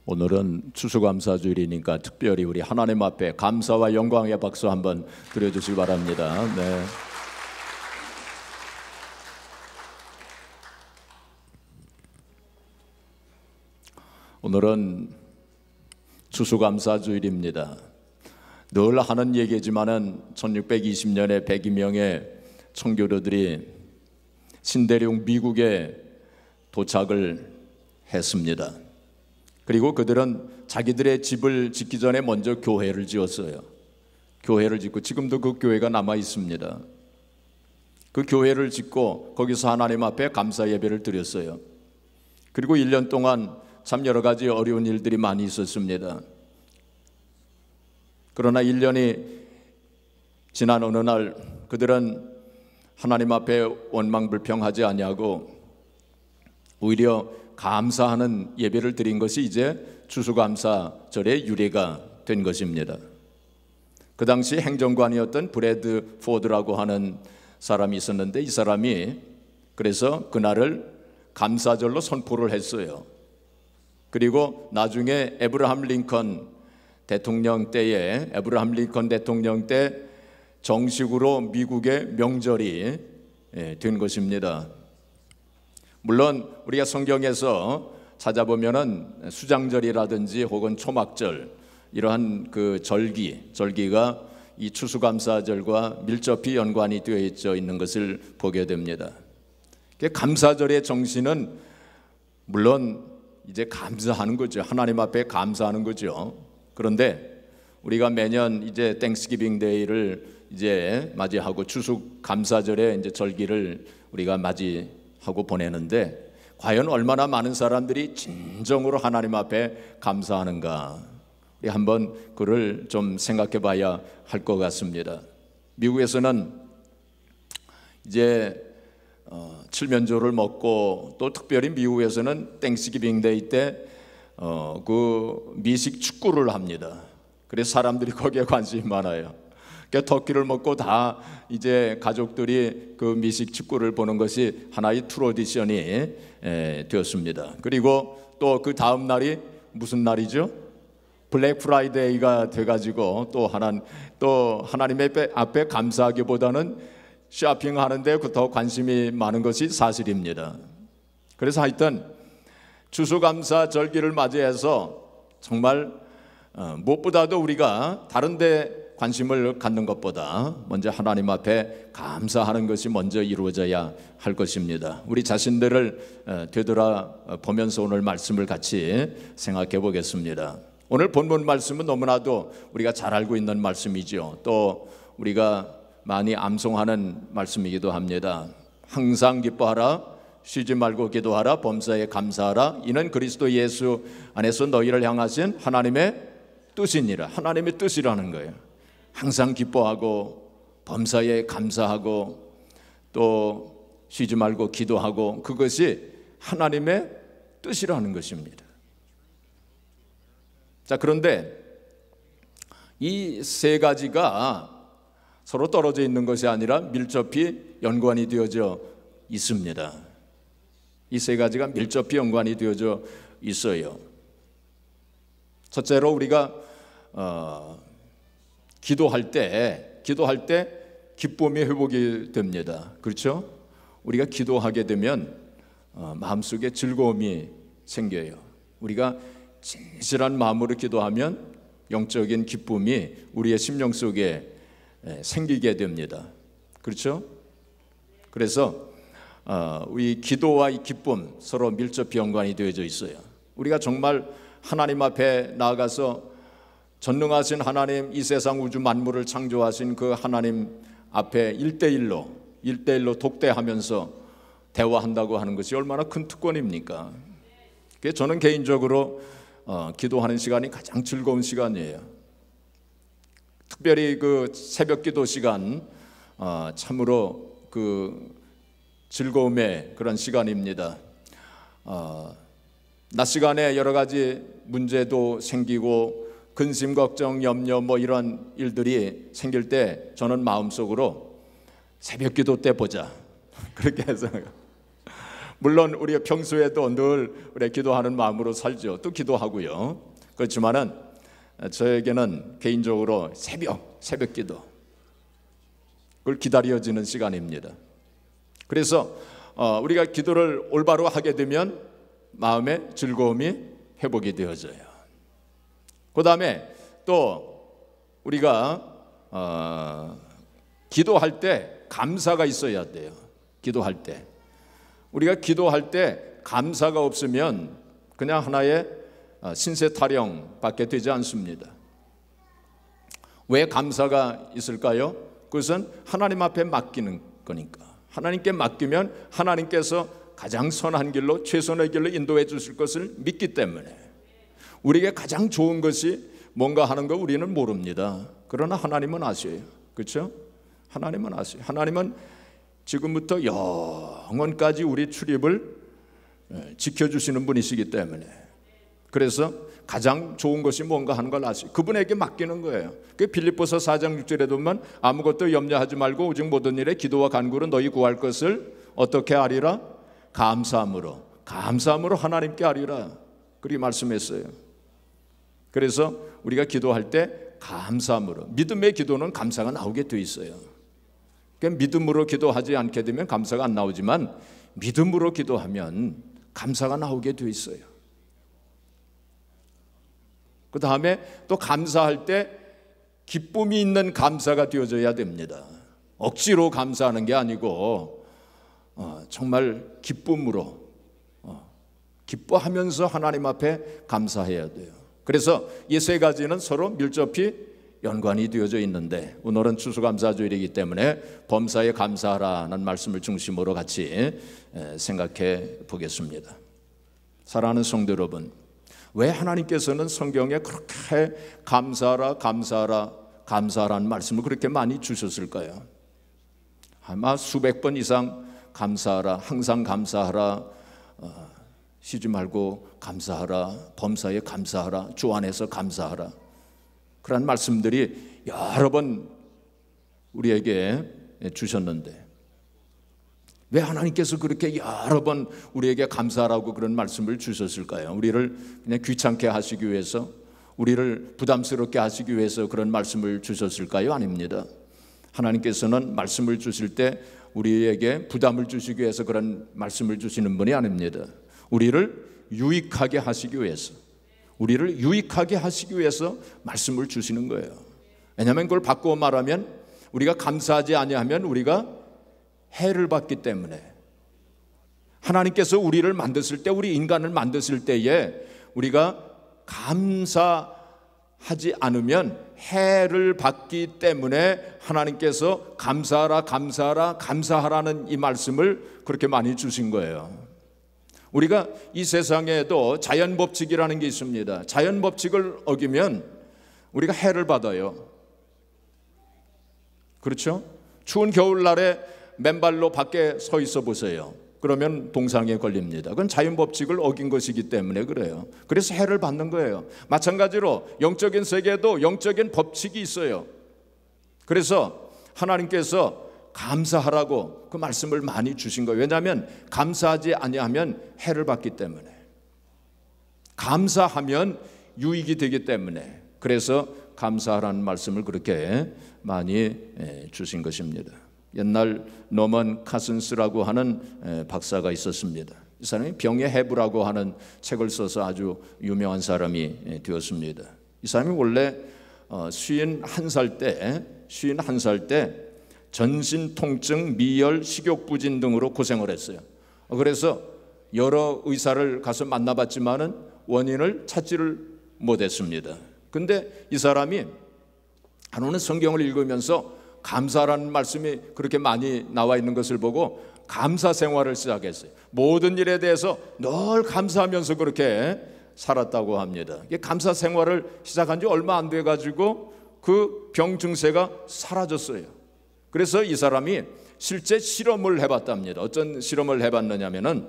오늘은 추수감사주일이니까 특별히 우리 하나님 앞에 감사와 영광의 박수 한번 드려주시기 바랍니다. 네. 오늘은 추수감사주일입니다. 늘 하는 얘기지만은 1620년에 102명의 청교도들이 신대륙 미국에 도착을 했습니다. 그리고 그들은 자기들의 집을 짓기 전에 먼저 교회를 지었어요. 교회를 짓고 지금도 그 교회가 남아 있습니다. 그 교회를 짓고 거기서 하나님 앞에 감사 예배를 드렸어요. 그리고 1년 동안 참 여러 가지 어려운 일들이 많이 있었습니다. 그러나 1년이 지난 어느 날 그들은 하나님 앞에 원망불평하지 아니하고 오히려 감사하는 예배를 드린 것이 이제 추수감사절의 유래가 된 것입니다. 그 당시 행정관이었던 브래드 포드라고 하는 사람이 있었는데 이 사람이 그래서 그날을 감사절로 선포를 했어요. 그리고 나중에 에브라함 링컨 대통령 때에 정식으로 미국의 명절이 된 것입니다. 물론 우리가 성경에서 찾아보면은 수장절이라든지 혹은 초막절 이러한 그 절기가 이 추수감사절과 밀접히 연관이 되어 있는 것을 보게 됩니다. 감사절의 정신은 물론 이제 감사하는 거죠. 하나님 앞에 감사하는 거죠. 그런데 우리가 매년 이제 땡스기빙 데이를 이제 맞이하고 추수감사절의 이제 절기를 우리가 맞이하고 보내는데 과연 얼마나 많은 사람들이 진정으로 하나님 앞에 감사하는가? 우리 한번 그를 좀 생각해 봐야 할 것 같습니다. 미국에서는 이제 칠면조를 먹고 또 특별히 미국에서는 땡스기빙 데이 때 그 미식 축구를 합니다. 그래서 사람들이 거기에 관심이 많아요. 터키를 먹고 다 이제 가족들이 그 미식 축구를 보는 것이 하나의 트래디션이 되었습니다. 그리고 또 그 다음 날이 무슨 날이죠? 블랙 프라이데이가 돼가지고 또 하나님의 앞에 감사하기보다는 쇼핑하는데 더 관심이 많은 것이 사실입니다. 그래서 하여튼 추수감사 절기를 맞이해서 정말 무엇보다도 우리가 다른 데 관심을 갖는 것보다 먼저 하나님 앞에 감사하는 것이 먼저 이루어져야 할 것입니다. 우리 자신들을 되돌아보면서 오늘 말씀을 같이 생각해 보겠습니다. 오늘 본문 말씀은 너무나도 우리가 잘 알고 있는 말씀이죠. 또 우리가 많이 암송하는 말씀이기도 합니다. 항상 기뻐하라, 쉬지 말고 기도하라, 범사에 감사하라. 이는 그리스도 예수 안에서 너희를 향하신 하나님의 뜻이니라. 하나님의 뜻이라는 거예요. 항상 기뻐하고 범사에 감사하고 또 쉬지 말고 기도하고 그것이 하나님의 뜻이라는 것입니다. 자, 그런데 이 세 가지가 서로 떨어져 있는 것이 아니라 밀접히 연관이 되어져 있습니다. 이 세 가지가 밀접히 연관이 되어져 있어요. 첫째로 우리가 기도할 때 기쁨이 회복이 됩니다. 그렇죠? 우리가 기도하게 되면 마음속에 즐거움이 생겨요. 우리가 진실한 마음으로 기도하면 영적인 기쁨이 우리의 심령 속에 생기게 됩니다. 그렇죠? 그래서 이 기도와 이 기쁨 서로 밀접히 연관이 되어져 있어요. 우리가 정말 하나님 앞에 나아가서 전능하신 하나님, 이 세상 우주 만물을 창조하신 그 하나님 앞에 1대1로 독대하면서 대화한다고 하는 것이 얼마나 큰 특권입니까? 저는 개인적으로 기도하는 시간이 가장 즐거운 시간이에요. 특별히 그 새벽 기도 시간 참으로 그 즐거움의 그런 시간입니다. 낮 시간에 여러 가지 문제도 생기고 근심, 걱정, 염려 뭐 이런 일들이 생길 때 저는 마음속으로 새벽 기도 때 보자 그렇게 해서 물론 우리가 평소에도 늘 우리 기도하는 마음으로 살죠. 또 기도하고요. 그렇지만은 저에게는 개인적으로 새벽 기도, 그걸 기다려지는 시간입니다. 그래서 우리가 기도를 올바로 하게 되면 마음의 즐거움이 회복이 되어져요. 그 다음에 또 우리가 기도할 때 감사가 있어야 돼요. 기도할 때 우리가 기도할 때 감사가 없으면 그냥 하나의 신세 타령밖에 되지 않습니다. 왜 감사가 있을까요? 그것은 하나님 앞에 맡기는 거니까. 하나님께 맡기면 하나님께서 가장 선한 길로, 최선의 길로 인도해 주실 것을 믿기 때문에, 우리에게 가장 좋은 것이 뭔가 하는 거 우리는 모릅니다. 그러나 하나님은 아셔요. 그렇죠? 하나님은 아셔요. 하나님은 지금부터 영원까지 우리 출입을 지켜주시는 분이시기 때문에, 그래서 가장 좋은 것이 뭔가 하는 걸 아시고 그분에게 맡기는 거예요. 그 빌립보서 4장 6절에 보면 아무것도 염려하지 말고 오직 모든 일에 기도와 간구로 너희 구할 것을 어떻게 하리라? 감사함으로 하나님께 하리라. 그렇게 말씀했어요. 그래서 우리가 기도할 때 감사함으로, 믿음의 기도는 감사가 나오게 돼 있어요. 그러니까 믿음으로 기도하지 않게 되면 감사가 안 나오지만 믿음으로 기도하면 감사가 나오게 돼 있어요. 그 다음에 또 감사할 때 기쁨이 있는 감사가 되어져야 됩니다. 억지로 감사하는 게 아니고 정말 기쁨으로 기뻐하면서 하나님 앞에 감사해야 돼요. 그래서 이 세 가지는 서로 밀접히 연관이 되어져 있는데, 오늘은 추수감사주일이기 때문에 범사에 감사하라는 말씀을 중심으로 같이 생각해 보겠습니다. 사랑하는 성도 여러분, 왜 하나님께서는 성경에 그렇게 감사하라는 말씀을 그렇게 많이 주셨을까요? 아마 수백 번 이상 감사하라, 항상 감사하라, 쉬지 말고 감사하라, 범사에 감사하라, 주 안에서 감사하라, 그런 말씀들이 여러 번 우리에게 주셨는데, 왜 하나님께서 그렇게 여러 번 우리에게 감사하라고 그런 말씀을 주셨을까요? 우리를 그냥 귀찮게 하시기 위해서, 우리를 부담스럽게 하시기 위해서 그런 말씀을 주셨을까요? 아닙니다. 하나님께서는 말씀을 주실 때 우리에게 부담을 주시기 위해서 그런 말씀을 주시는 분이 아닙니다. 우리를 유익하게 하시기 위해서, 말씀을 주시는 거예요. 왜냐하면 그걸 바꾸어 말하면, 우리가 감사하지 아니하면 우리가 해를 받기 때문에, 하나님께서 우리를 만드실 때, 우리 인간을 만드실 때에 우리가 감사하지 않으면 해를 받기 때문에 하나님께서 감사하라는 이 말씀을 그렇게 많이 주신 거예요. 우리가 이 세상에도 자연법칙이라는 게 있습니다. 자연법칙을 어기면 우리가 해를 받아요. 그렇죠? 추운 겨울날에 맨발로 밖에 서 있어 보세요. 그러면 동상에 걸립니다. 그건 자연법칙을 어긴 것이기 때문에 그래요. 그래서 해를 받는 거예요. 마찬가지로 영적인 세계에도 영적인 법칙이 있어요. 그래서 하나님께서 감사하라고 그 말씀을 많이 주신 거예요. 왜냐하면 감사하지 아니하면 해를 받기 때문에, 감사하면 유익이 되기 때문에, 그래서 감사하라는 말씀을 그렇게 많이 주신 것입니다. 옛날 노먼 카슨스라고 하는 박사가 있었습니다. 이 사람이 병의 해부라고 하는 책을 써서 아주 유명한 사람이 되었습니다. 이 사람이 원래 51살 때 전신 통증, 미열, 식욕부진 등으로 고생을 했어요. 그래서 여러 의사를 가서 만나봤지만은 원인을 찾지를 못했습니다. 근데 이 사람이 하루는 성경을 읽으면서 감사라는 말씀이 그렇게 많이 나와 있는 것을 보고 감사 생활을 시작했어요. 모든 일에 대해서 늘 감사하면서 그렇게 살았다고 합니다. 감사 생활을 시작한 지 얼마 안 돼가지고 그 병 증세가 사라졌어요. 그래서 이 사람이 실제 실험을 해봤답니다. 어떤 실험을 해봤느냐면은,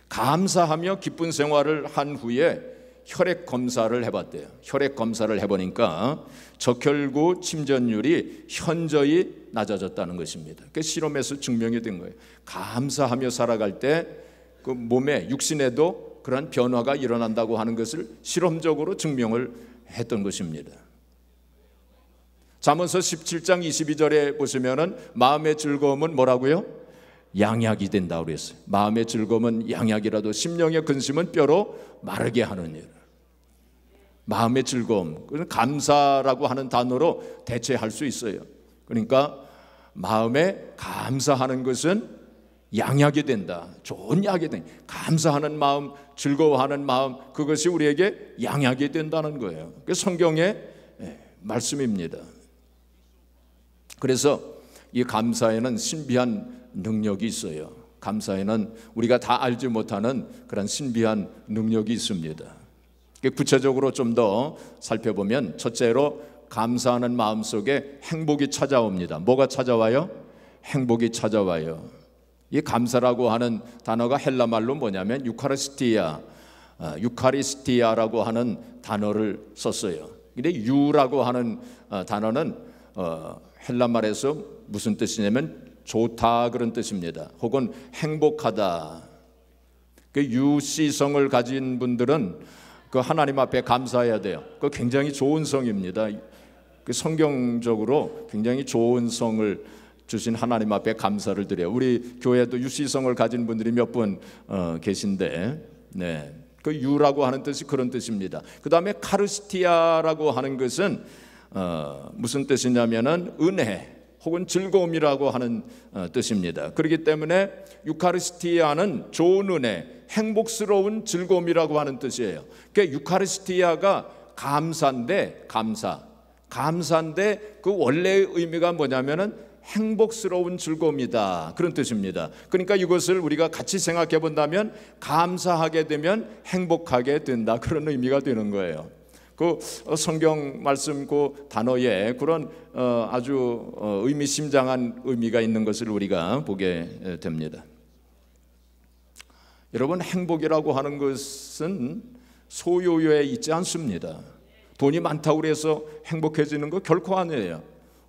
감사하며 기쁜 생활을 한 후에 혈액 검사를 해봤대요. 혈액 검사를 해보니까 적혈구 침전율이 현저히 낮아졌다는 것입니다. 그 실험에서 증명이 된 거예요. 감사하며 살아갈 때 그 몸에 육신에도 그러한 변화가 일어난다고 하는 것을 실험적으로 증명을 했던 것입니다. 잠언서 17장 22절에 보시면은 마음의 즐거움은 뭐라고요? 양약이 된다고 그랬어요. 마음의 즐거움은 양약이라도 심령의 근심은 뼈로 마르게 하느니라. 마음의 즐거움, 그건 감사라고 하는 단어로 대체할 수 있어요. 그러니까 마음에 감사하는 것은 양약이 된다. 좋은 약이 된다. 감사하는 마음, 즐거워하는 마음, 그것이 우리에게 양약이 된다는 거예요. 그게 성경의 말씀입니다. 그래서 이 감사에는 신비한 능력이 있어요. 감사에는 우리가 다 알지 못하는 그런 신비한 능력이 있습니다. 구체적으로 좀 더 살펴보면 첫째로 감사하는 마음 속에 행복이 찾아옵니다. 뭐가 찾아와요? 행복이 찾아와요. 이 감사라고 하는 단어가 헬라 말로 뭐냐면 유카리스티아라고 하는 단어를 썼어요. 근데 유라고 하는 단어는 헬라 말에서 무슨 뜻이냐면 좋다 그런 뜻입니다. 혹은 행복하다. 그 유시성을 가진 분들은 그 하나님 앞에 감사해야 돼요. 그 굉장히 좋은 성입니다. 그 성경적으로 굉장히 좋은 성을 주신 하나님 앞에 감사를 드려요. 우리 교회도 유시성을 가진 분들이 몇 분 계신데, 네, 그 유라고 하는 뜻이 그런 뜻입니다. 그 다음에 카르스티아라고 하는 것은 무슨 뜻이냐면은 은혜 혹은 즐거움이라고 하는 뜻입니다. 그렇기 때문에 유카리스티아는 좋은 은혜, 행복스러운 즐거움이라고 하는 뜻이에요. 그러니까 유카리스티아가 감사인데 감사인데 그 원래의 의미가 뭐냐면은 행복스러운 즐거움이다 그런 뜻입니다. 그러니까 이것을 우리가 같이 생각해 본다면 감사하게 되면 행복하게 된다 그런 의미가 되는 거예요. 그 성경 말씀 그 단어에 그런 아주 의미심장한 의미가 있는 것을 우리가 보게 됩니다. 여러분, 행복이라고 하는 것은 소유에 있지 않습니다. 돈이 많다고 해서 행복해지는 거 결코 아니에요.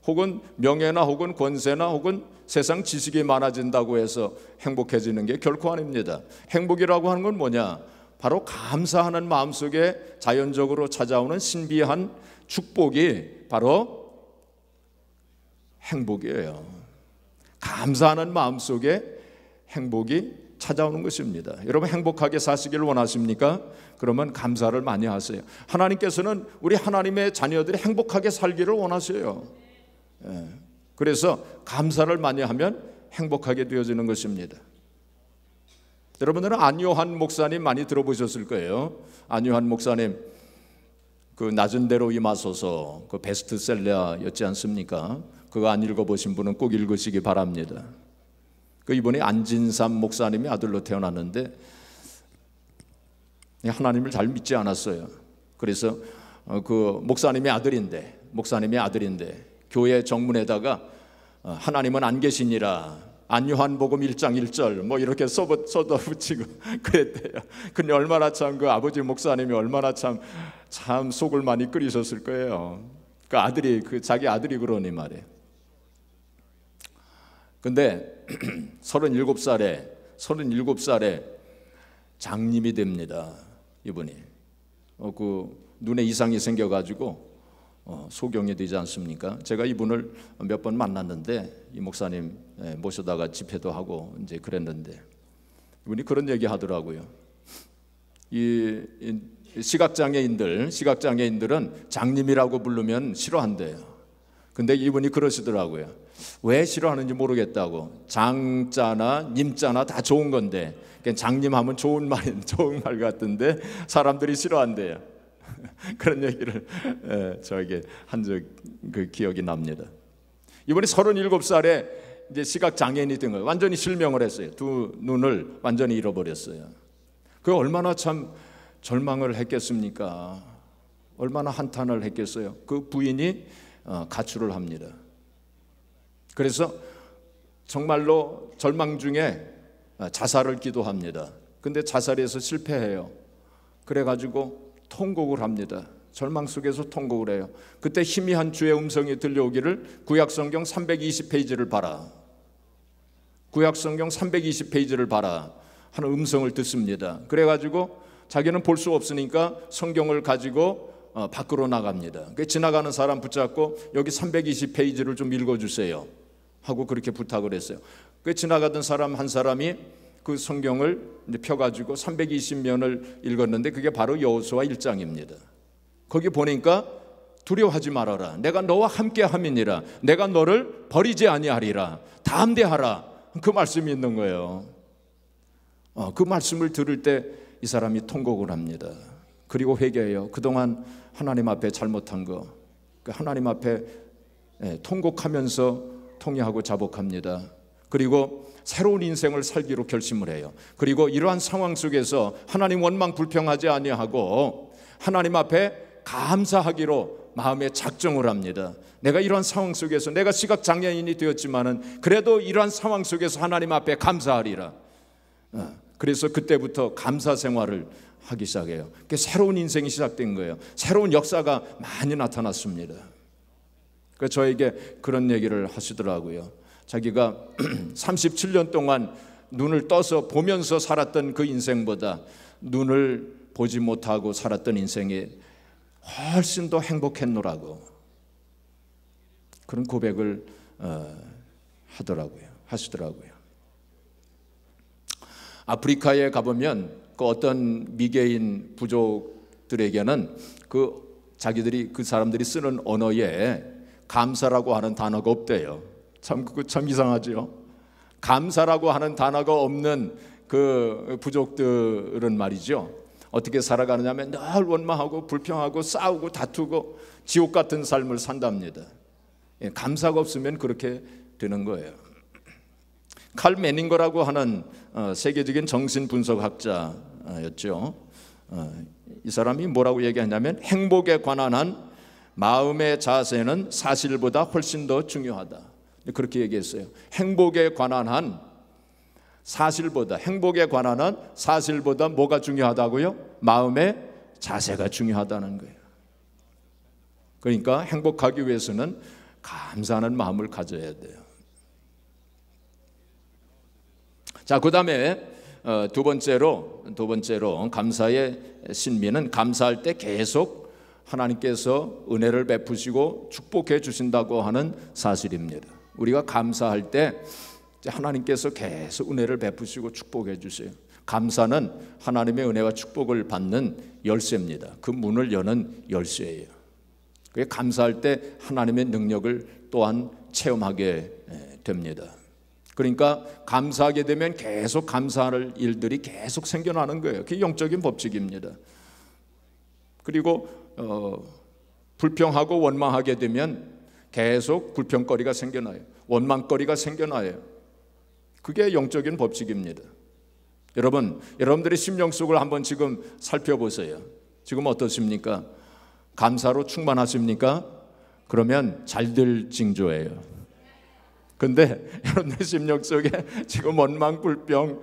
혹은 명예나 혹은 권세나 혹은 세상 지식이 많아진다고 해서 행복해지는 게 결코 아닙니다. 행복이라고 하는 건 뭐냐? 바로 감사하는 마음속에 자연적으로 찾아오는 신비한 축복이 바로 행복이에요. 감사하는 마음속에 행복이 찾아오는 것입니다. 여러분, 행복하게 사시기를 원하십니까? 그러면 감사를 많이 하세요. 하나님께서는 우리 하나님의 자녀들이 행복하게 살기를 원하세요. 그래서 감사를 많이 하면 행복하게 되어지는 것입니다. 여러분들은 안요한 목사님 많이 들어보셨을 거예요. 안요한 목사님 그 낮은 대로 임하소서 그 베스트셀러였지 않습니까? 그거 안 읽어보신 분은 꼭 읽으시기 바랍니다. 그 이번에 안진삼 목사님이 아들로 태어났는데 하나님을 잘 믿지 않았어요. 그래서 그 목사님의 아들인데 교회 정문에다가 하나님은 안 계시니라 안요한복음 1장 1절 뭐 이렇게 써도 붙이고 그랬대요. 근데 얼마나 참 그 아버지 목사님이 얼마나 참 속을 많이 끓이셨을 거예요. 그 아들이 자기 아들이 그러니 말이에요. 근데 37살에 장님이 됩니다. 이분이 그 눈에 이상이 생겨가지고 소경이 되지 않습니까? 제가 이분을 몇 번 만났는데 이 목사님 모셔다가 집회도 하고 이제 그랬는데 이분이 그런 얘기 하더라고요. 이 시각장애인들은 장님이라고 부르면 싫어한대요. 근데 이분이 그러시더라고요. 왜 싫어하는지 모르겠다고. 장자나 님자나 다 좋은 건데 장님 하면 좋은 말 같은데 사람들이 싫어한대요. 그런 얘기를 저에게 한 그 기억이 납니다. 이번에 37살에 이제 시각 장애인이 된 거예요. 완전히 실명을 했어요. 두 눈을 완전히 잃어버렸어요. 그 얼마나 참 절망을 했겠습니까? 얼마나 한탄을 했겠어요. 그 부인이 가출을 합니다. 그래서 정말로 절망 중에 자살을 기도합니다. 근데 자살해서 실패해요. 그래가지고 통곡을 합니다. 절망 속에서 통곡을 해요. 그때 희미한 주의 음성이 들려오기를 구약성경 320페이지를 봐라. 구약성경 320페이지를 봐라. 하는 음성을 듣습니다. 그래가지고 자기는 볼 수 없으니까 성경을 가지고 밖으로 나갑니다. 지나가는 사람 붙잡고 여기 320페이지를 좀 읽어주세요 하고 그렇게 부탁을 했어요. 지나가던 사람 한 사람이 그 성경을 펴가지고 320면을 읽었는데 그게 바로 여호수아 1장입니다. 거기 보니까 두려워하지 말아라. 내가 너와 함께 함이니라. 내가 너를 버리지 아니하리라. 담대하라. 그 말씀이 있는 거예요. 그 말씀을 들을 때 이 사람이 통곡을 합니다. 그리고 회개해요. 그동안 하나님 앞에 잘못한 거, 하나님 앞에 통곡하면서 통회하고 자복합니다. 그리고 새로운 인생을 살기로 결심을 해요. 그리고 이러한 상황 속에서 하나님 원망 불평하지 아니하고 하나님 앞에 감사하기로 마음에 작정을 합니다. 내가 이러한 상황 속에서 내가 시각장애인이 되었지만은 그래도 이러한 상황 속에서 하나님 앞에 감사하리라. 그래서 그때부터 감사 생활을 하기 시작해요. 새로운 인생이 시작된 거예요. 새로운 역사가 많이 나타났습니다. 저에게 그런 얘기를 하시더라고요. 자기가 37년 동안 눈을 떠서 보면서 살았던 그 인생보다 눈을 보지 못하고 살았던 인생이 훨씬 더 행복했노라고 그런 고백을 하시더라고요. 아프리카에 가보면 그 어떤 미개인 부족들에게는 자기들이 그 사람들이 쓰는 언어에 감사라고 하는 단어가 없대요. 그거 참 이상하죠. 감사라고 하는 단어가 없는 그 부족들은 말이죠. 어떻게 살아가느냐면 늘 원망하고 불평하고 싸우고 다투고 지옥 같은 삶을 산답니다. 감사가 없으면 그렇게 되는 거예요. 칼 매닝거라고 하는 세계적인 정신분석학자였죠. 이 사람이 뭐라고 얘기하냐면 행복에 관한 한 마음의 자세는 사실보다 훨씬 더 중요하다. 그렇게 얘기했어요. 행복에 관한 한 사실보다 뭐가 중요하다고요? 마음의 자세가 중요하다는 거예요. 그러니까 행복하기 위해서는 감사하는 마음을 가져야 돼요. 자, 그 다음에 두 번째로 감사의 신비는 감사할 때 계속 하나님께서 은혜를 베푸시고 축복해 주신다고 하는 사실입니다. 우리가 감사할 때 하나님께서 계속 은혜를 베푸시고 축복해 주세요. 감사는 하나님의 은혜와 축복을 받는 열쇠입니다. 그 문을 여는 열쇠예요. 그게 감사할 때 하나님의 능력을 또한 체험하게 됩니다. 그러니까 감사하게 되면 계속 감사할 일들이 계속 생겨나는 거예요. 그게 영적인 법칙입니다. 그리고 불평하고 원망하게 되면 계속 불평거리가 생겨나요. 원망거리가 생겨나요. 그게 영적인 법칙입니다. 여러분들의 심령 속을 한번 지금 살펴보세요. 지금 어떻습니까? 감사로 충만하십니까? 그러면 잘 될 징조예요. 근데 여러분들 심령 속에 지금 원망, 불평,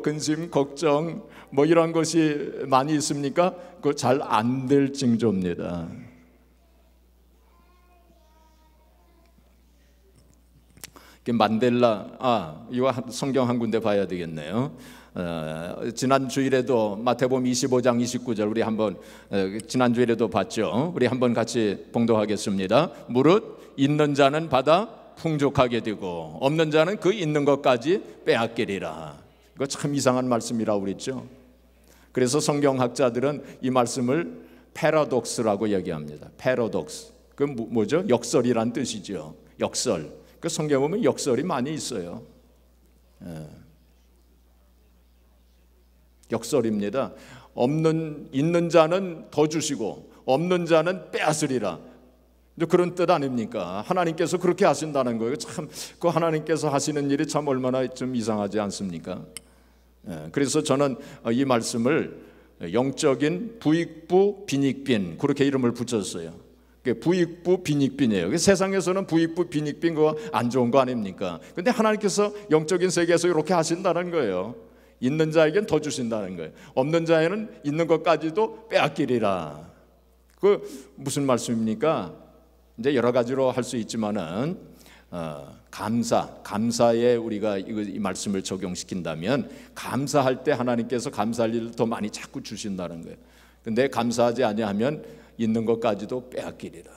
근심, 걱정 이런 것이 많이 있습니까? 그거 잘 안 될 징조입니다. 만델라, 이거 성경 한 군데 봐야 되겠네요. 지난 주일에도 마태복음 25장 29절 우리 한번 지난 주일에도 봤죠. 우리 한번 같이 봉독하겠습니다. 무릇 있는 자는 받아 풍족하게 되고 없는 자는 그 있는 것까지 빼앗기리라. 이거 참 이상한 말씀이라고 그랬죠. 그래서 성경학자들은 이 말씀을 패러독스라고 얘기합니다. 패러독스. 그 뭐죠? 역설이란 뜻이죠. 역설. 그 성경 보면 역설이 많이 있어요. 역설입니다. 있는 자는 더 주시고 없는 자는 빼앗으리라. 그런 뜻 아닙니까? 하나님께서 그렇게 하신다는 거예요. 참, 그 하나님께서 하시는 일이 참 얼마나 좀 이상하지 않습니까? 그래서 저는 이 말씀을 영적인 부익부 빈익빈 그렇게 이름을 붙였어요. 부익부 빈익빈이에요. 세상에서는 부익부 빈익빈 그거 안 좋은 거 아닙니까? 근데 하나님께서 영적인 세계에서 이렇게 하신다는 거예요. 있는 자에겐 더 주신다는 거예요. 없는 자에는 있는 것까지도 빼앗기리라. 그 무슨 말씀입니까? 이제 여러 가지로 할 수 있지만은 감사에 우리가 이 말씀을 적용시킨다면 감사할 때 하나님께서 감사할 일을 더 많이 자꾸 주신다는 거예요. 근데 감사하지 아니하면 있는 것까지도 빼앗기리라.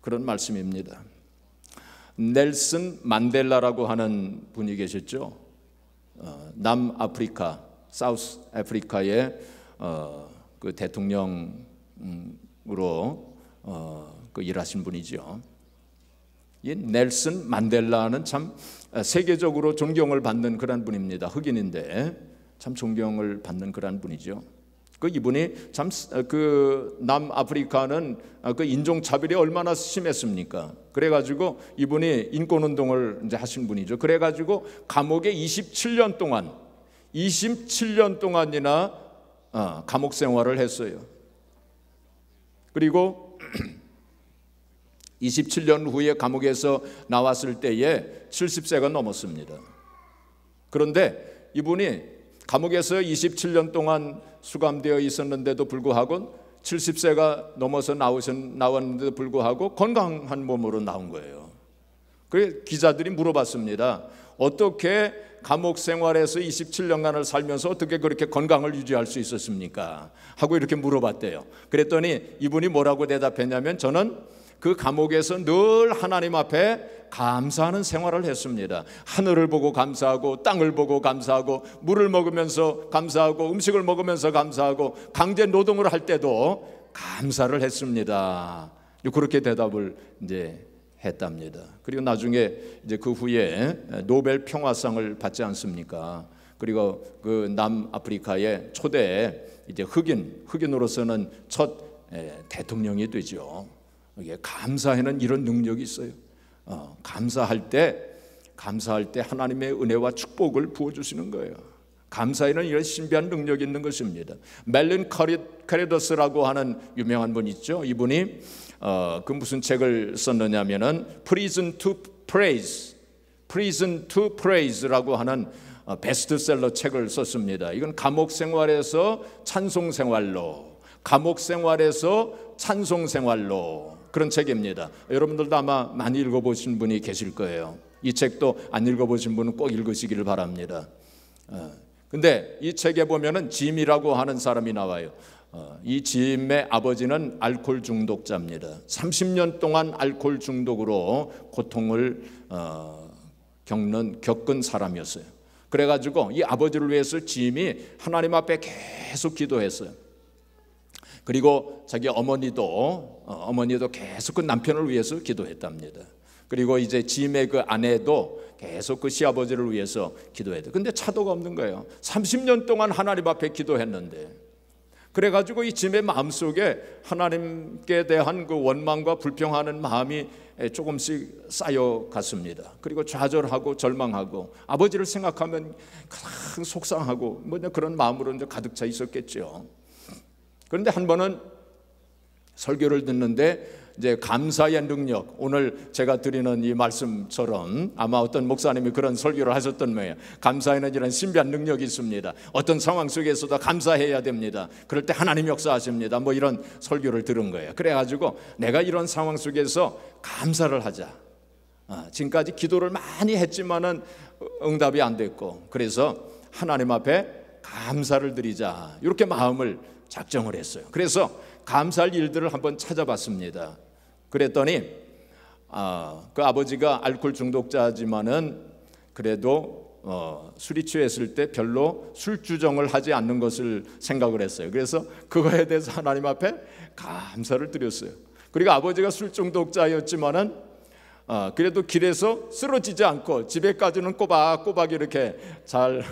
그런 말씀입니다. 넬슨 만델라라고 하는 분이 계셨죠. 남아프리카, 사우스 아프리카의 그 대통령으로 그 일하신 분이죠. 이 넬슨 만델라는 참 세계적으로 존경을 받는 그런 분입니다. 흑인인데 참 존경을 받는 그런 분이죠. 그 이분이 참 그 남아프리카는 그 인종 차별이 얼마나 심했습니까? 그래가지고 이분이 인권 운동을 이제 하신 분이죠. 그래가지고 감옥에 27년 동안이나 감옥 생활을 했어요. 그리고 27년 후에 감옥에서 나왔을 때에 70세가 넘었습니다. 그런데 이분이 감옥에서 27년 동안 수감되어 있었는데도 불구하고 70세가 넘어서 나왔는데도 불구하고 건강한 몸으로 나온 거예요. 그래서 기자들이 물어봤습니다. 어떻게 감옥 생활에서 27년간을 살면서 어떻게 그렇게 건강을 유지할 수 있었습니까? 하고 이렇게 물어봤대요. 그랬더니 이분이 뭐라고 대답했냐면 저는 그 감옥에서 늘 하나님 앞에 감사하는 생활을 했습니다. 하늘을 보고 감사하고 땅을 보고 감사하고 물을 먹으면서 감사하고 음식을 먹으면서 감사하고 강제 노동을 할 때도 감사를 했습니다. 그렇게 대답을 이제 했답니다. 그리고 나중에 이제 그 후에 노벨 평화상을 받지 않습니까? 그리고 그 남아프리카의 초대 이제 흑인으로서는 첫 대통령이 되죠. 이게 감사에는 이런 능력이 있어요. 감사할 때 하나님의 은혜와 축복을 부어주시는 거예요. 감사에는 이런 신비한 능력이 있는 것입니다. 멜린 카리더스라고 하는 유명한 분 있죠. 이분이 그 무슨 책을 썼느냐면은 Prison to Praise라고 하는 베스트셀러 책을 썼습니다. 이건 감옥 생활에서 찬송 생활로, 그런 책입니다. 여러분들도 아마 많이 읽어보신 분이 계실 거예요. 이 책도 안 읽어보신 분은 꼭 읽으시기를 바랍니다. 근데 이 책에 보면은 짐이라고 하는 사람이 나와요. 이 짐의 아버지는 알코올 중독자입니다. 30년 동안 알코올 중독으로 고통을 겪은 사람이었어요. 그래가지고 이 아버지를 위해서 짐이 하나님 앞에 계속 기도했어요. 그리고 자기 어머니도 계속 그 남편을 위해서 기도했답니다. 그리고 이제 짐의 그 아내도 계속 그 시아버지를 위해서 기도했대. 근데 차도가 없는 거예요. 30년 동안 하나님 앞에 기도했는데, 그래가지고 이 짐의 마음속에 하나님께 대한 그 원망과 불평하는 마음이 조금씩 쌓여갔습니다. 그리고 좌절하고 절망하고 아버지를 생각하면 가장 속상하고 그런 마음으로 이제 가득 차 있었겠죠. 그런데 한 번은 설교를 듣는데 이제 감사의 능력, 오늘 제가 드리는 이 말씀처럼 아마 어떤 목사님이 그런 설교를 하셨던 거예요. 감사에는 이런 신비한 능력이 있습니다. 어떤 상황 속에서도 감사해야 됩니다. 그럴 때 하나님 역사하십니다. 이런 설교를 들은 거예요. 그래가지고 내가 이런 상황 속에서 감사를 하자. 지금까지 기도를 많이 했지만은 응답이 안 됐고, 그래서 하나님 앞에 감사를 드리자, 이렇게 마음을 작정을 했어요. 그래서 감사할 일들을 한번 찾아봤습니다. 그랬더니 그 아버지가 알코올 중독자지만은 그래도 술이 취했을 때 별로 술주정을 하지 않는 것을 생각을 했어요. 그래서 그거에 대해서 하나님 앞에 감사를 드렸어요. 그리고 아버지가 술 중독자였지만은 그래도 길에서 쓰러지지 않고 집에까지는 꼬박꼬박 이렇게 잘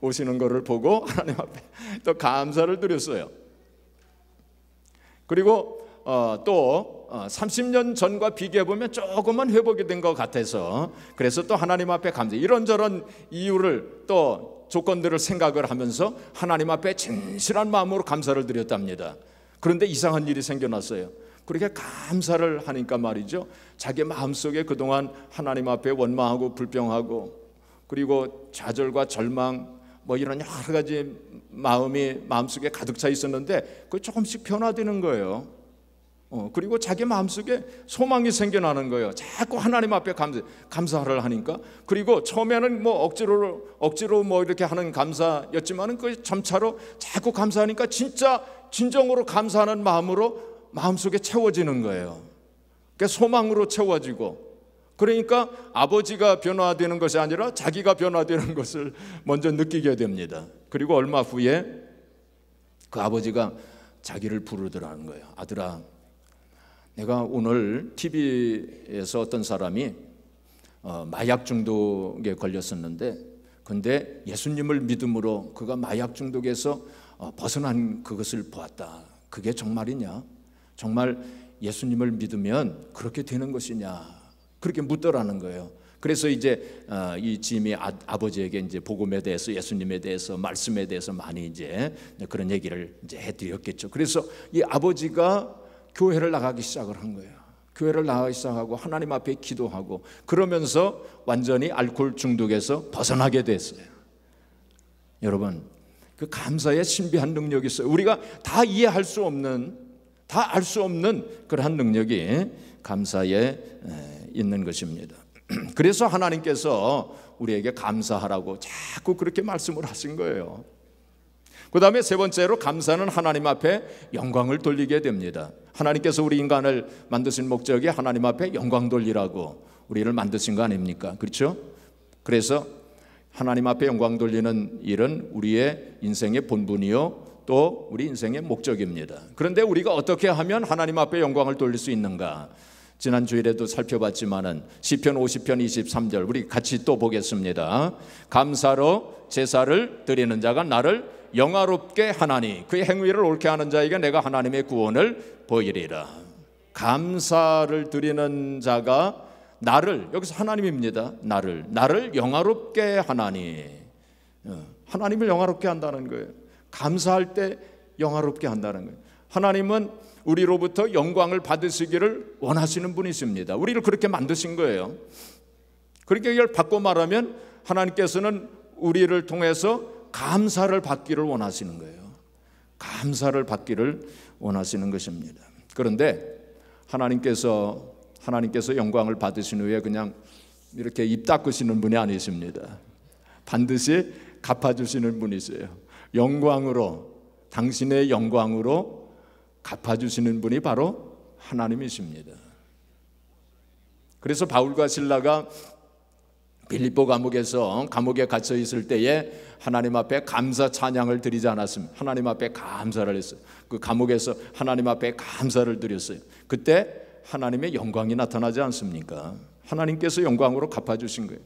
오시는 것을 보고 하나님 앞에 또 감사를 드렸어요. 그리고 또 30년 전과 비교해보면 조금은 회복이 된 것 같아서, 그래서 또 하나님 앞에 감사, 이런저런 이유를 또 조건들을 생각을 하면서 하나님 앞에 진실한 마음으로 감사를 드렸답니다. 그런데 이상한 일이 생겨났어요. 그렇게 감사를 하니까 말이죠, 자기 마음속에 그동안 하나님 앞에 원망하고 불평하고 그리고 좌절과 절망 이런 여러 가지 마음이 마음속에 가득 차 있었는데 그 조금씩 변화되는 거예요. 그리고 자기 마음속에 소망이 생겨나는 거예요. 자꾸 하나님 앞에 감사를 하니까. 그리고 처음에는 뭐 억지로 뭐 이렇게 하는 감사였지만은 그 점차로 자꾸 감사하니까 진짜 진정으로 감사하는 마음으로 마음속에 채워지는 거예요. 그러니까 소망으로 채워지고. 그러니까 아버지가 변화되는 것이 아니라 자기가 변화되는 것을 먼저 느끼게 됩니다. 그리고 얼마 후에 그 아버지가 자기를 부르더라는 거예요. 아들아, 내가 오늘 TV에서 어떤 사람이 마약 중독에 걸렸었는데, 근데 예수님을 믿음으로 그가 마약 중독에서 벗어난 그것을 보았다. 그게 정말이냐? 정말 예수님을 믿으면 그렇게 되는 것이냐? 그렇게 묻더라는 거예요. 그래서 이제 이 짐이 아버지에게 이제 복음에 대해서, 예수님에 대해서, 말씀에 대해서 많이 이제 그런 얘기를 이제 해드렸겠죠. 그래서 이 아버지가 교회를 나가기 시작을 한 거예요. 교회를 나가기 시작하고 하나님 앞에 기도하고 그러면서 완전히 알코올 중독에서 벗어나게 됐어요. 여러분, 그 감사의 신비한 능력이 있어요. 우리가 다 이해할 수 없는, 다 알 수 없는 그러한 능력이 감사에 있는 것입니다. 그래서 하나님께서 우리에게 감사하라고 자꾸 그렇게 말씀을 하신 거예요. 그 다음에 세 번째로, 감사는 하나님 앞에 영광을 돌리게 됩니다. 하나님께서 우리 인간을 만드신 목적이 하나님 앞에 영광 돌리라고 우리를 만드신 거 아닙니까? 그렇죠? 그래서 하나님 앞에 영광 돌리는 일은 우리의 인생의 본분이요 또 우리 인생의 목적입니다. 그런데 우리가 어떻게 하면 하나님 앞에 영광을 돌릴 수 있는가? 지난 주일에도 살펴봤지만은 시편 50편 23절 우리 같이 또 보겠습니다. 감사로 제사를 드리는 자가 나를 영화롭게 하나니 그의 행위를 옳게 하는 자에게 내가 하나님의 구원을 보이리라. 감사를 드리는 자가 나를, 여기서 하나님입니다. 나를 영화롭게 하나니, 하나님을 영화롭게 한다는 거예요. 감사할 때 영화롭게 한다는 거예요. 하나님은 우리로부터 영광을 받으시기를 원하시는 분이십니다. 우리를 그렇게 만드신 거예요. 그렇게 이걸 바꿔 말하면 하나님께서는 우리를 통해서 감사를 받기를 원하시는 거예요. 감사를 받기를 원하시는 것입니다. 그런데 하나님께서 영광을 받으신 후에 그냥 이렇게 입 닦으시는 분이 아니십니다. 반드시 갚아주시는 분이세요. 영광으로, 당신의 영광으로 갚아주시는 분이 바로 하나님이십니다. 그래서 바울과 실라가 빌립보 감옥에서 감옥에 갇혀 있을 때에 하나님 앞에 감사 찬양을 드리지 않았습니다. 하나님 앞에 감사를 했어요. 그 감옥에서 하나님 앞에 감사를 드렸어요. 그때 하나님의 영광이 나타나지 않습니까? 하나님께서 영광으로 갚아주신 거예요.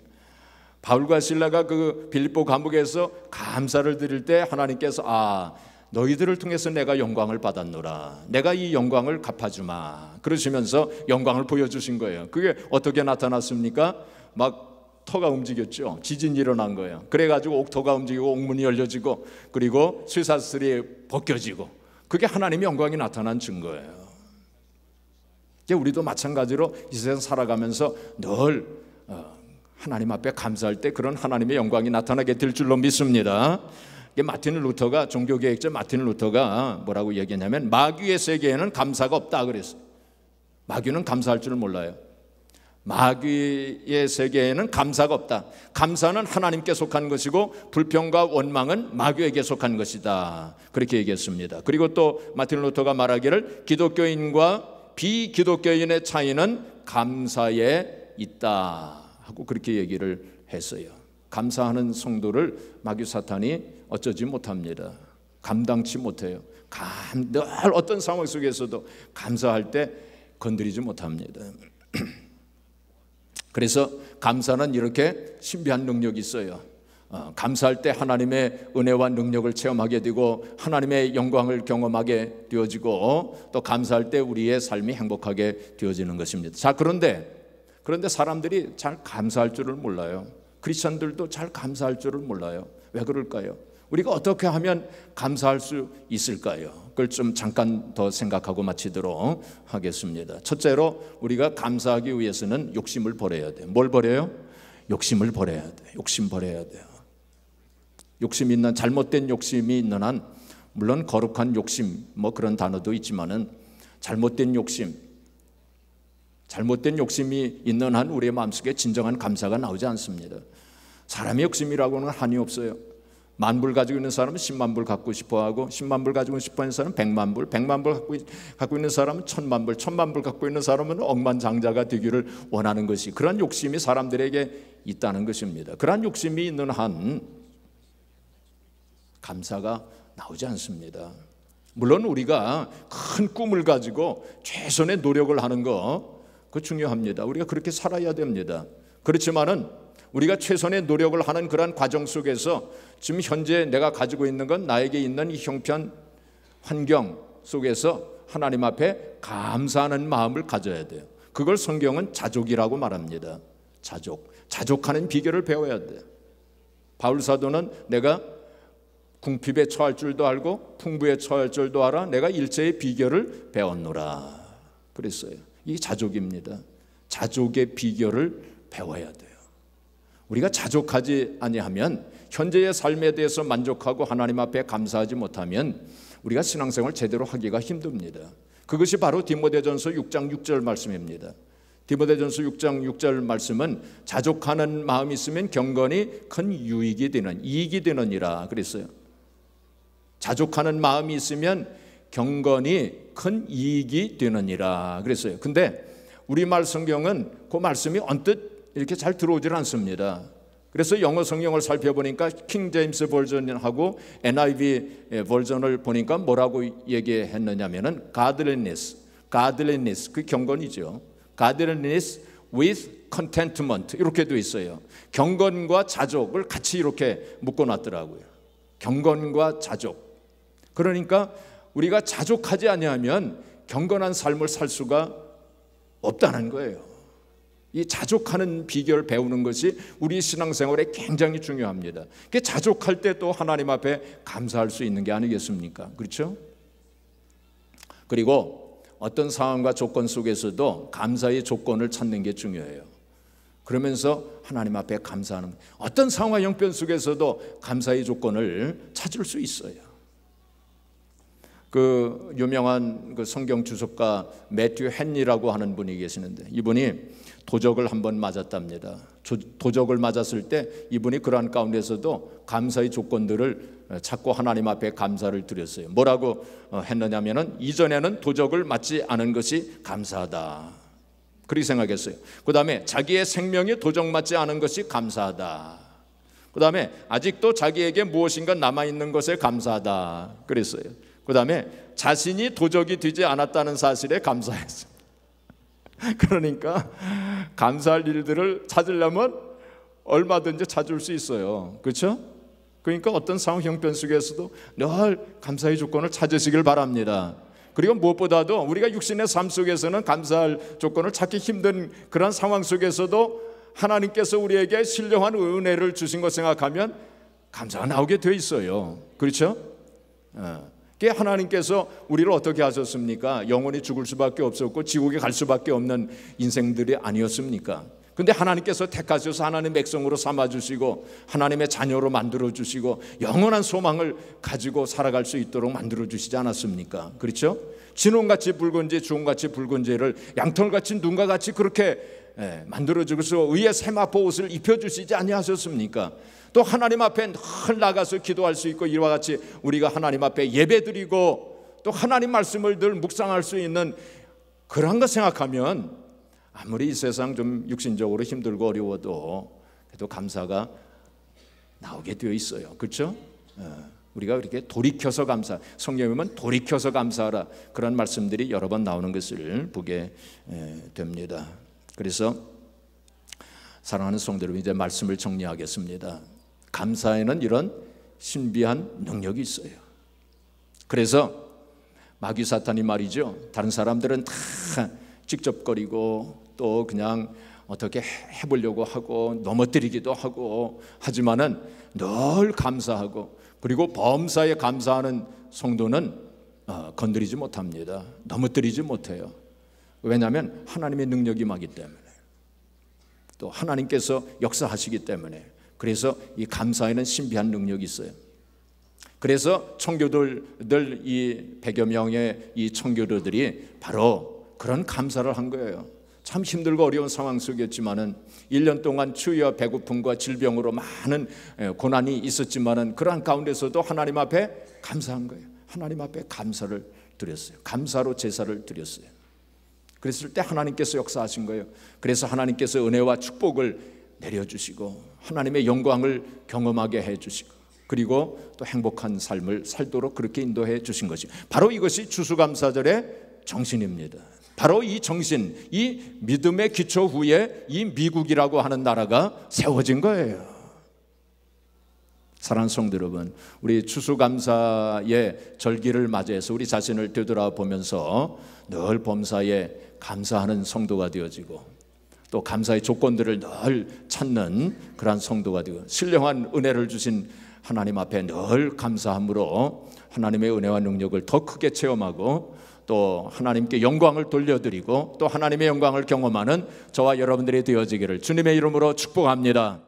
바울과 실라가 그 빌립보 감옥에서 감사를 드릴 때 하나님께서 너희들을 통해서 내가 영광을 받았노라. 내가 이 영광을 갚아주마. 그러시면서 영광을 보여주신 거예요. 그게 어떻게 나타났습니까? 막 터가 움직였죠. 지진이 일어난 거예요. 그래가지고 옥토가 움직이고 옥문이 열려지고 그리고 쇠사슬이 벗겨지고 그게 하나님의 영광이 나타난 증거예요. 우리도 마찬가지로 이 세상 살아가면서 늘 하나님 앞에 감사할 때 그런 하나님의 영광이 나타나게 될 줄로 믿습니다. 마틴 루터가, 종교개혁자 마틴 루터가 뭐라고 얘기했냐면 마귀의 세계에는 감사가 없다 그랬어요. 마귀는 감사할 줄 몰라요. 마귀의 세계에는 감사가 없다. 감사는 하나님께 속한 것이고 불평과 원망은 마귀에게 속한 것이다. 그렇게 얘기했습니다. 그리고 또 마틴 루터가 말하기를 기독교인과 비기독교인의 차이는 감사에 있다 하고 그렇게 얘기를 했어요. 감사하는 성도를 마귀 사탄이 어쩌지 못합니다. 감당치 못해요. 늘 어떤 상황 속에서도 감사할 때 건드리지 못합니다. 그래서 감사는 이렇게 신비한 능력이 있어요. 감사할 때 하나님의 은혜와 능력을 체험하게 되고 하나님의 영광을 경험하게 되어지고 또 감사할 때 우리의 삶이 행복하게 되어지는 것입니다. 자, 그런데 사람들이 잘 감사할 줄을 몰라요. 크리스천들도 잘 감사할 줄을 몰라요. 왜 그럴까요? 우리가 어떻게 하면 감사할 수 있을까요? 그걸 좀 잠깐 더 생각하고 마치도록 하겠습니다. 첫째로 우리가 감사하기 위해서는 욕심을 버려야 돼요. 뭘 버려요? 욕심을 버려야 돼요. 욕심 버려야 돼요. 욕심이 있는, 잘못된 욕심이 있는 한, 물론 거룩한 욕심 뭐 그런 단어도 있지만은 잘못된 욕심이 있는 한 우리의 마음속에 진정한 감사가 나오지 않습니다. 사람의 욕심이라고는 한이 없어요. 10,000불 가지고 있는 사람은 100,000불 갖고 싶어하고, 100,000불 가지고 싶어하는 사람은 1,000,000불, 1,000,000불 갖고 있는 사람은 1,000,000불, 1,000,000불 갖고 있는 사람은 억만장자가 되기를 원하는 것이, 그러한 욕심이 사람들에게 있다는 것입니다. 그러한 욕심이 있는 한 감사가 나오지 않습니다. 물론 우리가 큰 꿈을 가지고 최선의 노력을 하는 거, 그거 중요합니다. 우리가 그렇게 살아야 됩니다. 그렇지만은 우리가 최선의 노력을 하는 그러한 과정 속에서 지금 현재 내가 가지고 있는 건, 나에게 있는 이 형편 환경 속에서 하나님 앞에 감사하는 마음을 가져야 돼요. 그걸 성경은 자족이라고 말합니다. 자족하는 비결을 배워야 돼요. 바울 사도는 내가 궁핍에 처할 줄도 알고 풍부에 처할 줄도 알아 내가 일체의 비결을 배웠노라 그랬어요. 이게 자족입니다. 자족의 비결을 배워야 돼요. 우리가 자족하지 아니하면, 현재의 삶에 대해서 만족하고 하나님 앞에 감사하지 못하면 우리가 신앙생활 제대로 하기가 힘듭니다. 그것이 바로 디모데전서 6장 6절 말씀입니다. 디모데전서 6장 6절 말씀은 자족하는 마음이 있으면 경건이 큰 이익이 되느니라 그랬어요. 자족하는 마음이 있으면 경건이 큰 이익이 되느니라 그랬어요. 근데 우리말 성경은 그 말씀이 언뜻 이렇게 잘 들어오질 않습니다. 그래서 영어 성경을 살펴보니까 킹 제임스 버전하고 NIV 버전을 보니까 뭐라고 얘기했느냐면은 godliness 그 경건이죠. godliness with contentment 이렇게 돼 있어요. 경건과 자족을 같이 이렇게 묶어놨더라고요. 경건과 자족. 그러니까 우리가 자족하지 아니하면 경건한 삶을 살 수가 없다는 거예요. 이 자족하는 비결을 배우는 것이 우리 신앙생활에 굉장히 중요합니다. 자족할 때 또 하나님 앞에 감사할 수 있는 게 아니겠습니까? 그렇죠? 그리고 어떤 상황과 조건 속에서도 감사의 조건을 찾는 게 중요해요. 그러면서 하나님 앞에 감사하는, 어떤 상황 형편 속에서도 감사의 조건을 찾을 수 있어요. 그 유명한 그 성경 주석가 매튜 헨리라고 하는 분이 계시는데, 이분이 도적을 한번 맞았답니다. 도적을 맞았을 때 이분이 그러한 가운데서도 감사의 조건들을 찾고 하나님 앞에 감사를 드렸어요. 뭐라고 했느냐면은, 이전에는 도적을 맞지 않은 것이 감사하다 그렇게 생각했어요. 그 다음에 자기의 생명이 도적 맞지 않은 것이 감사하다. 그 다음에 아직도 자기에게 무엇인가 남아있는 것에 감사하다 그랬어요. 그 다음에 자신이 도적이 되지 않았다는 사실에 감사했어요. 그러니까 감사할 일들을 찾으려면 얼마든지 찾을 수 있어요. 그렇죠? 그러니까 어떤 상황 형편 속에서도 늘 감사의 조건을 찾으시길 바랍니다. 그리고 무엇보다도 우리가 육신의 삶 속에서는 감사할 조건을 찾기 힘든 그런 상황 속에서도 하나님께서 우리에게 신령한 은혜를 주신 것 생각하면 감사가 나오게 돼 있어요. 그렇죠? 하나님께서 우리를 어떻게 하셨습니까? 영원히 죽을 수밖에 없었고 지옥에 갈 수밖에 없는 인생들이 아니었습니까? 근데 하나님께서 택하셔서 하나님의 백성으로 삼아주시고 하나님의 자녀로 만들어주시고 영원한 소망을 가지고 살아갈 수 있도록 만들어주시지 않았습니까? 그렇죠? 진홍같이 붉은 재, 주홍같이 붉은 재를 양털같이 눈과 같이 그렇게 만들어주셔서 의의 세마포 옷을 입혀주시지 아니하셨습니까? 또 하나님 앞에 늘 나가서 기도할 수 있고, 이와 같이 우리가 하나님 앞에 예배드리고 또 하나님 말씀을 늘 묵상할 수 있는 그런 거 생각하면 아무리 이 세상 좀 육신적으로 힘들고 어려워도 그래도 감사가 나오게 되어 있어요. 그렇죠? 우리가 이렇게 돌이켜서 감사, 성경에 보면 돌이켜서 감사하라 그런 말씀들이 여러 번 나오는 것을 보게 됩니다. 그래서 사랑하는 성도 여러분, 이제 말씀을 정리하겠습니다. 감사에는 이런 신비한 능력이 있어요. 그래서 마귀 사탄이 말이죠, 다른 사람들은 다 직접거리고 또 그냥 어떻게 해보려고 하고 넘어뜨리기도 하고 하지만은 늘 감사하고, 그리고 범사에 감사하는 성도는 건드리지 못합니다. 넘어뜨리지 못해요. 왜냐하면 하나님의 능력이 임하기 때문에, 또 하나님께서 역사하시기 때문에. 그래서 이 감사에는 신비한 능력이 있어요. 그래서 청교도들 이 100여 명의 이 청교도들이 바로 그런 감사를 한 거예요. 참 힘들고 어려운 상황 속이었지만은 1년 동안 추위와 배고픔과 질병으로 많은 고난이 있었지만은 그러한 가운데서도 하나님 앞에 감사한 거예요. 하나님 앞에 감사를 드렸어요. 감사로 제사를 드렸어요. 그랬을 때 하나님께서 역사하신 거예요. 그래서 하나님께서 은혜와 축복을 내려주시고 하나님의 영광을 경험하게 해주시고 그리고 또 행복한 삶을 살도록 그렇게 인도해 주신 것이 바로 이것이 추수감사절의 정신입니다. 바로 이 정신, 이 믿음의 기초 후에 이 미국이라고 하는 나라가 세워진 거예요. 사랑하는 성도 여러분, 우리 추수감사의 절기를 맞이해서 우리 자신을 되돌아보면서 늘 범사에 감사하는 성도가 되어지고 또 감사의 조건들을 늘 찾는 그러한 성도가 되고 신령한 은혜를 주신 하나님 앞에 늘 감사함으로 하나님의 은혜와 능력을 더 크게 체험하고 또 하나님께 영광을 돌려드리고 또 하나님의 영광을 경험하는 저와 여러분들이 되어지기를 주님의 이름으로 축복합니다.